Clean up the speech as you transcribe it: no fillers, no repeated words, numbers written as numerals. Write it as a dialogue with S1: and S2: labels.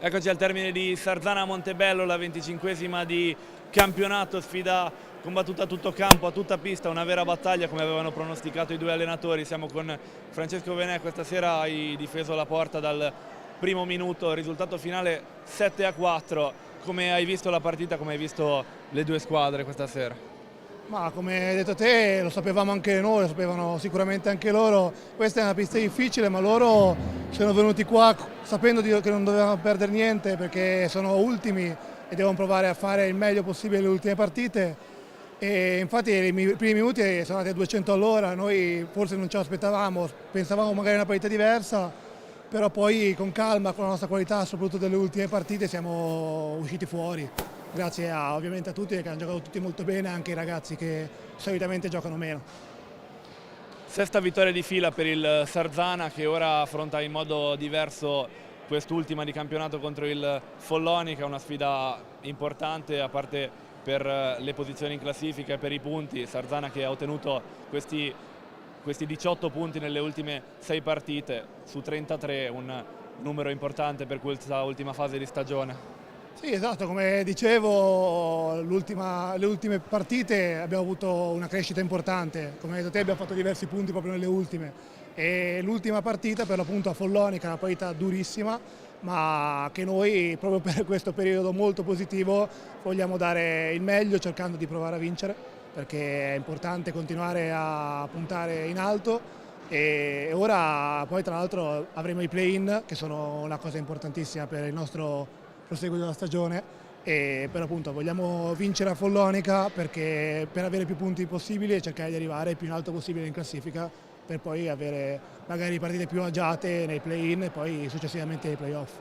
S1: Eccoci al termine di Sarzana Montebello, la 25esima di campionato, sfida combattuta a tutto campo, a tutta pista, una vera battaglia come avevano pronosticato i due allenatori. Siamo con Francesco Venè, questa sera hai difeso la porta dal primo minuto, risultato finale 7-4. Come hai visto la partita, come hai visto le due squadre questa sera?
S2: Ma come hai detto te, lo sapevamo anche noi, lo sapevano sicuramente anche loro. Questa è una pista difficile, ma loro sono venuti qua sapendo che non dovevano perdere niente perché sono ultimi e devono provare a fare il meglio possibile le ultime partite. E infatti i primi minuti sono andati a 200 all'ora, noi forse non ce l'aspettavamo, pensavamo magari a una partita diversa, però poi con calma, con la nostra qualità, soprattutto delle ultime partite, siamo usciti fuori. Grazie ovviamente a tutti che hanno giocato tutti molto bene, anche i ragazzi che solitamente giocano meno.
S1: Sesta vittoria di fila per il Sarzana che ora affronta in modo diverso quest'ultima di campionato contro il Follonica, una sfida importante a parte per le posizioni in classifica e per i punti. Sarzana che ha ottenuto questi 18 punti nelle ultime 6 partite su 33, un numero importante per questa ultima fase di stagione.
S2: Sì, esatto, come dicevo, le ultime partite abbiamo avuto una crescita importante, come hai detto te abbiamo fatto diversi punti proprio nelle ultime e l'ultima partita per l'appunto a Follonica è una partita durissima, ma che noi proprio per questo periodo molto positivo vogliamo dare il meglio cercando di provare a vincere, perché è importante continuare a puntare in alto e ora poi tra l'altro avremo i play-in che sono una cosa importantissima per il nostro proseguo della stagione e per appunto vogliamo vincere a Follonica perché per avere più punti possibili e cercare di arrivare il più in alto possibile in classifica per poi avere magari partite più agiate nei play-in e poi successivamente nei play-off.